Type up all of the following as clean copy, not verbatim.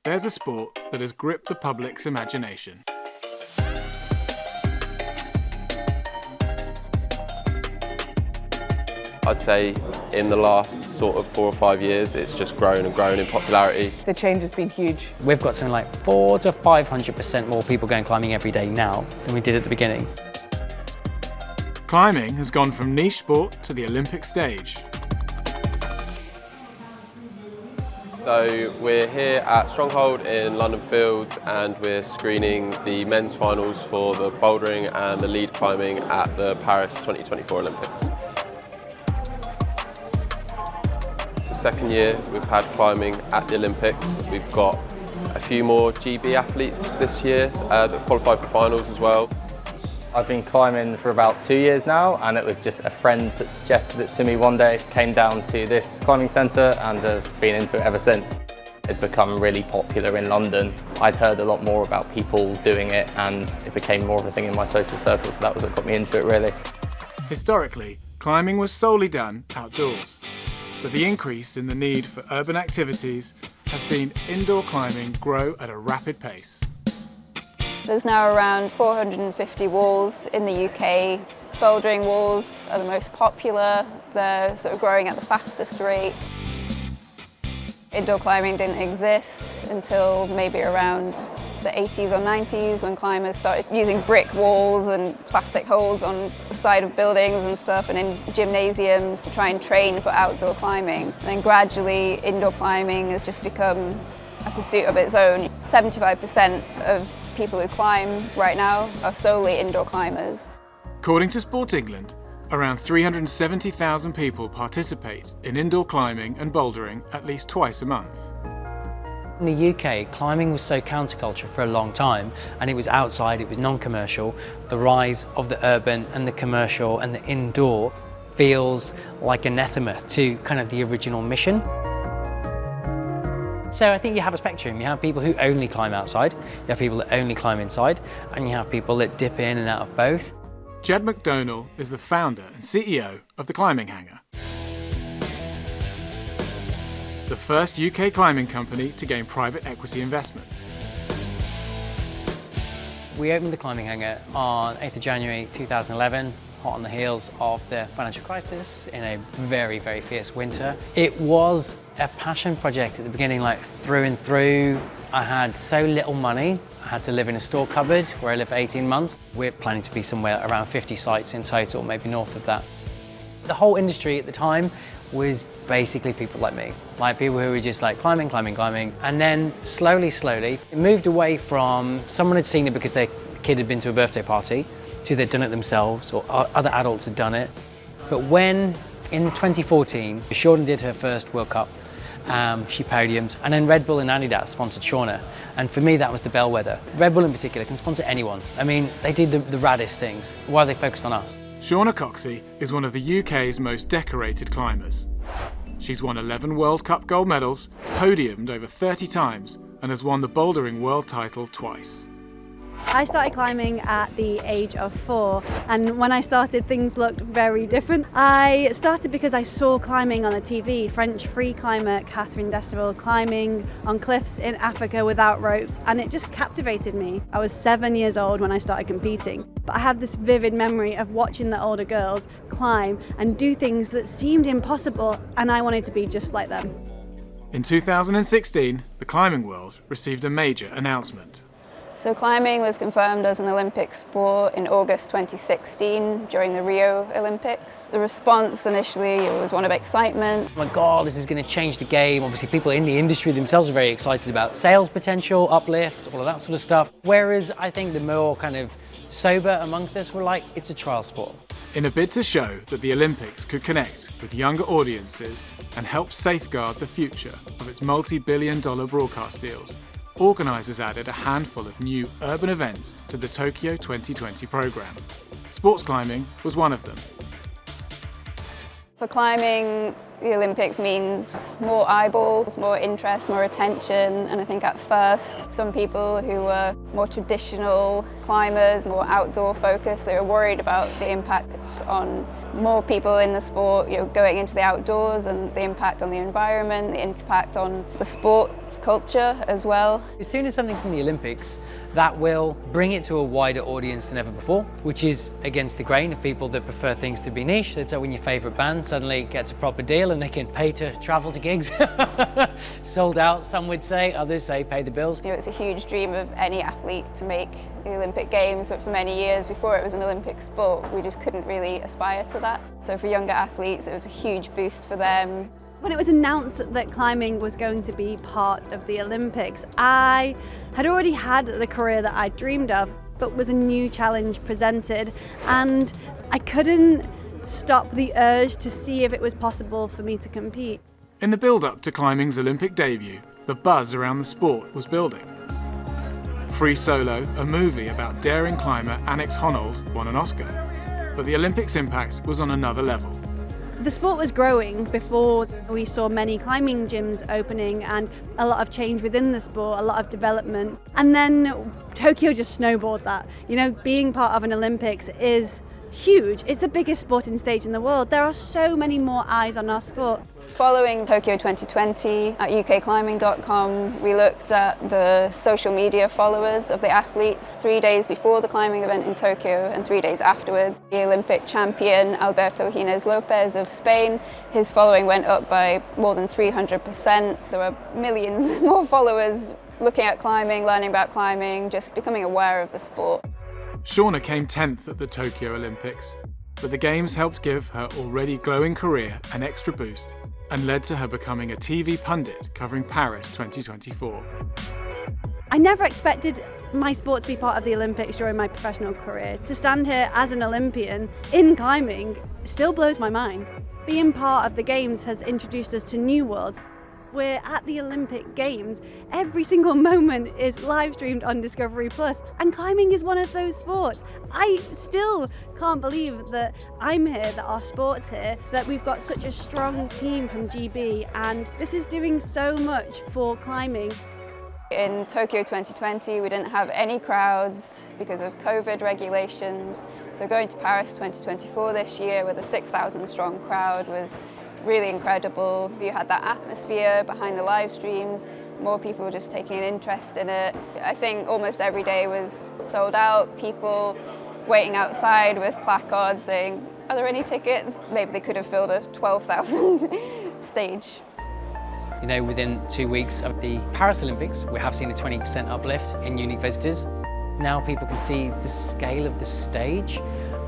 there's a sport that has gripped the public's imagination. I'd say in the last sort of 4 or 5 years, it's just grown and grown in popularity. The change has been huge. We've got something like 400 to 500% more people going climbing every day now than we did at the beginning. Climbing has gone from niche sport to the Olympic stage. So we're here at Stronghold in London Fields and we're screening the men's finals for the bouldering and the lead climbing at the Paris 2024 Olympics. It's the second year we've had climbing at the Olympics. We've got a few more GB athletes this year that have qualified for finals as well. I've been climbing for about 2 years now, and it was just a friend that suggested it to me one day. Came down to this climbing centre and have been into it ever since. It's become really popular in London. I'd heard a lot more about people doing it and it became more of a thing in my social circle, so that was what got me into it really. Historically, climbing was solely done outdoors, but the increase in the need for urban activities has seen indoor climbing grow at a rapid pace. There's now around 450 walls in the UK. Bouldering walls are the most popular. They're sort of growing at the fastest rate. Indoor climbing didn't exist until maybe around the 80s or 90s when climbers started using brick walls and plastic holes on the side of buildings and stuff and in gymnasiums to try and train for outdoor climbing. And then gradually indoor climbing has just become a pursuit of its own. 75% of people who climb right now are solely indoor climbers. According to Sport England, around 370,000 people participate in indoor climbing and bouldering at least twice a month. In the UK, climbing was so counterculture for a long time, and it was outside, it was non-commercial. The rise of the urban and the commercial and the indoor feels like anathema to kind of the original mission. So I think you have a spectrum. You have people who only climb outside, you have people that only climb inside, and you have people that dip in and out of both. Jed McDonald is the founder and CEO of the Climbing Hangar, the first UK climbing company to gain private equity investment. We opened the Climbing Hangar on 8th of January 2011, hot on the heels of the financial crisis in a very, very fierce winter. It was a passion project at the beginning, like through and through. I had so little money. I had to live in a store cupboard where I lived for 18 months. We're planning to be somewhere around 50 sites in total, maybe north of that. The whole industry at the time was basically people like me, like people who were just like climbing. And then slowly, it moved away from someone had seen it because their kid had been to a birthday party to they'd done it themselves or other adults had done it. But when in 2014, Shauna did her first World Cup, she podiumed, and then Red Bull and Adidas sponsored Shauna. And for me, that was the bellwether. Red Bull in particular can sponsor anyone. I mean, they did the raddest things. Why are they focused on us? Shauna Coxey is one of the UK's most decorated climbers. She's won 11 World Cup gold medals, podiumed over 30 times, and has won the bouldering world title twice. I started climbing at the age of 4, and when I started things looked very different. I started because I saw climbing on the TV, French free climber Catherine Destoril climbing on cliffs in Africa without ropes, and it just captivated me. I was 7 years old when I started competing, but I have this vivid memory of watching the older girls climb and do things that seemed impossible, and I wanted to be just like them. In 2016, the climbing world received a major announcement. So climbing was confirmed as an Olympic sport in August 2016 during the Rio Olympics. The response initially was one of excitement. Oh my God, this is going to change the game. Obviously people in the industry themselves are very excited about sales potential, uplift, all of that sort of stuff. Whereas I think the more kind of sober amongst us were like, it's a trial sport. In a bid to show that the Olympics could connect with younger audiences and help safeguard the future of its multi-billion-dollar broadcast deals, organisers added a handful of new urban events to the Tokyo 2020 programme. Sports climbing was one of them. For climbing, the Olympics means more eyeballs, more interest, more attention, and I think at first some people who were more traditional climbers, more outdoor focused. They were worried about the impact on more people in the sport, going into the outdoors, and the impact on the environment, the impact on the sports culture as well. As soon as something's in the Olympics, that will bring it to a wider audience than ever before, which is against the grain of people that prefer things to be niche. So when your favourite band suddenly gets a proper deal and they can pay to travel to gigs, sold out, some would say, others say pay the bills. It's a huge dream of any athlete to make the Olympic Games, but for many years before it was an Olympic sport, we just couldn't really aspire to that. So for younger athletes, it was a huge boost for them. When it was announced that climbing was going to be part of the Olympics, I had already had the career that I dreamed of, but was a new challenge presented, and I couldn't stop the urge to see if it was possible for me to compete. In the build-up to climbing's Olympic debut, the buzz around the sport was building. Free Solo, a movie about daring climber Annick Honnold, won an Oscar, but the Olympics' impact was on another level. The sport was growing before we saw many climbing gyms opening and a lot of change within the sport, a lot of development. And then Tokyo just snowballed that. Being part of an Olympics is huge. It's the biggest sporting stage in the world. There are so many more eyes on our sport. Following Tokyo 2020 at ukclimbing.com, we looked at the social media followers of the athletes 3 days before the climbing event in Tokyo and 3 days afterwards. The Olympic champion Alberto Gines Lopez of Spain, his following went up by more than 300%. There were millions more followers looking at climbing, learning about climbing, just becoming aware of the sport. Shauna came 10th at the Tokyo Olympics, but the Games helped give her already glowing career an extra boost and led to her becoming a TV pundit covering Paris 2024. I never expected my sport to be part of the Olympics during my professional career. To stand here as an Olympian in climbing still blows my mind. Being part of the Games has introduced us to new worlds. We're at the Olympic Games. Every single moment is live streamed on Discovery Plus, and climbing is one of those sports. I still can't believe that I'm here, that our sport's here, that we've got such a strong team from GB, and this is doing so much for climbing. In Tokyo 2020, we didn't have any crowds because of COVID regulations. So going to Paris 2024 this year with a 6,000 strong crowd was really incredible. You had that atmosphere behind the live streams, more people just taking an interest in it. I think almost every day was sold out, people waiting outside with placards saying, are there any tickets? Maybe they could have filled a 12,000 stage. Within 2 weeks of the Paris Olympics, we have seen a 20% uplift in unique visitors. Now people can see the scale of the stage,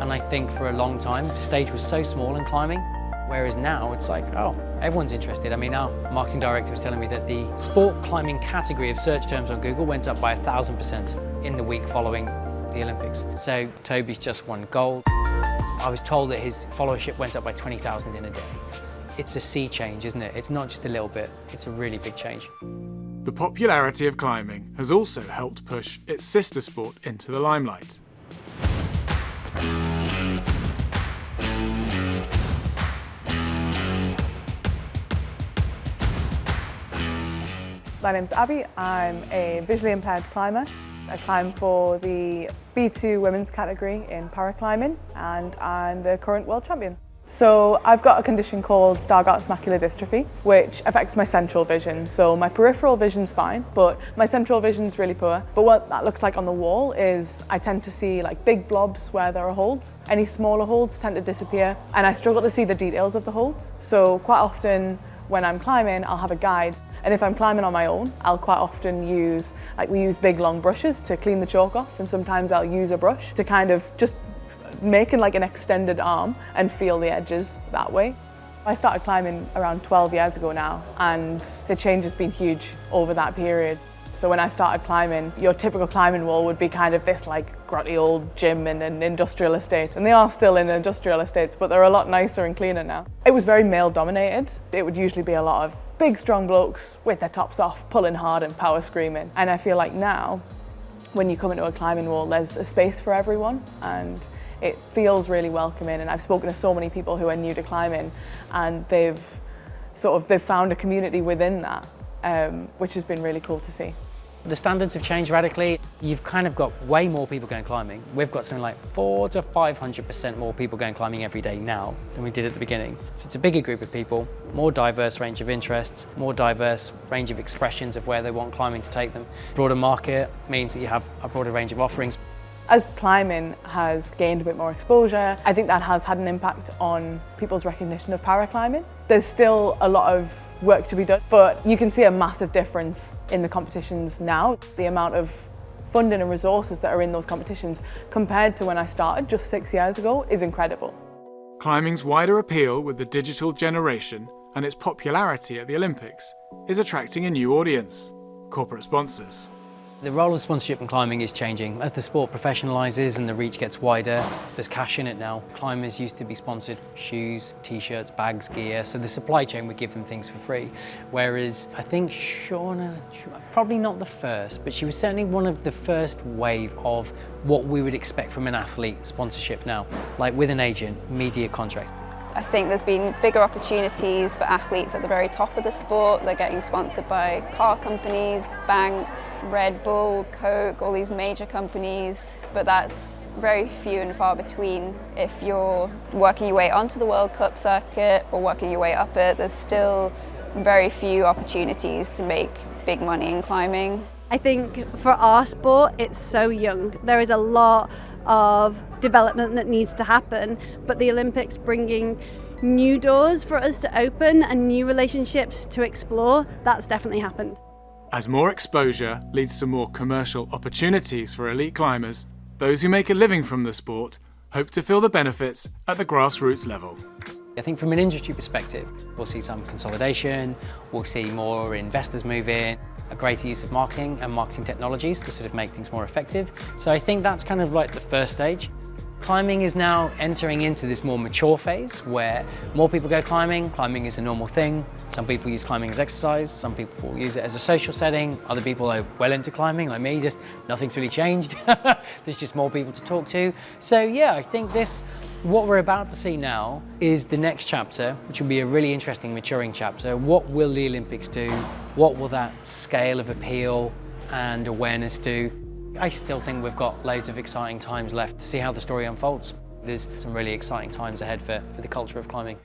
and I think for a long time, the stage was so small in climbing. Whereas now it's like, oh, everyone's interested. Our marketing director was telling me that the sport climbing category of search terms on Google went up by 1,000% in the week following the Olympics. So Toby's just won gold. I was told that his followership went up by 20,000 in a day. It's a sea change, isn't it? It's not just a little bit, it's a really big change. The popularity of climbing has also helped push its sister sport into the limelight. My name's Abby, I'm a visually impaired climber. I climb for the B2 women's category in paraclimbing, and I'm the current world champion. So I've got a condition called Stargardt's macular dystrophy, which affects my central vision. So my peripheral vision's fine, but my central vision's really poor. But what that looks like on the wall is I tend to see like big blobs where there are holds. Any smaller holds tend to disappear, and I struggle to see the details of the holds. So quite often when I'm climbing, I'll have a guide. And if I'm climbing on my own, I'll quite often use, we use big long brushes to clean the chalk off, and sometimes I'll use a brush to kind of just make an extended arm and feel the edges that way. I started climbing around 12 years ago now, and the change has been huge over that period. So when I started climbing, your typical climbing wall would be kind of this grotty old gym in an industrial estate. And they are still in industrial estates, but they're a lot nicer and cleaner now. It was very male dominated. It would usually be a lot of big strong blokes with their tops off, pulling hard and power screaming. And I feel like now, when you come into a climbing wall, there's a space for everyone, and it feels really welcoming. And I've spoken to so many people who are new to climbing, and they've found a community within that, which has been really cool to see. The standards have changed radically. You've kind of got way more people going climbing. We've got something like 400 to 500% more people going climbing every day now than we did at the beginning. So it's a bigger group of people, more diverse range of interests, more diverse range of expressions of where they want climbing to take them. Broader market means that you have a broader range of offerings. As climbing has gained a bit more exposure, I think that has had an impact on people's recognition of paraclimbing. There's still a lot of work to be done, but you can see a massive difference in the competitions now. The amount of funding and resources that are in those competitions compared to when I started just 6 years ago is incredible. Climbing's wider appeal with the digital generation and its popularity at the Olympics is attracting a new audience: corporate sponsors. The role of sponsorship in climbing is changing. As the sport professionalises and the reach gets wider, there's cash in it now. Climbers used to be sponsored shoes, t-shirts, bags, gear, so the supply chain would give them things for free. Whereas I think Shauna, probably not the first, but she was certainly one of the first wave of what we would expect from an athlete sponsorship now, like with an agent, media contracts. I think there's been bigger opportunities for athletes at the very top of the sport. They're getting sponsored by car companies, banks, Red Bull, Coke, all these major companies, but that's very few and far between. If you're working your way onto the World Cup circuit or working your way up it, there's still very few opportunities to make big money in climbing. I think for our sport, it's so young. There is a lot of development that needs to happen, but the Olympics bringing new doors for us to open and new relationships to explore, that's definitely happened. As more exposure leads to more commercial opportunities for elite climbers, those who make a living from the sport hope to feel the benefits at the grassroots level. I think from an industry perspective, we'll see some consolidation, we'll see more investors move in, a greater use of marketing and marketing technologies to sort of make things more effective. So I think that's kind of like the first stage. Climbing is now entering into this more mature phase where more people go climbing. Climbing is a normal thing. Some people use climbing as exercise, some people will use it as a social setting, other people are well into climbing, like me, just nothing's really changed. There's just more people to talk to. So yeah, I think what we're about to see now is the next chapter, which will be a really interesting maturing chapter. What will the Olympics do? What will that scale of appeal and awareness do? I still think we've got loads of exciting times left to see how the story unfolds. There's some really exciting times ahead for the culture of climbing.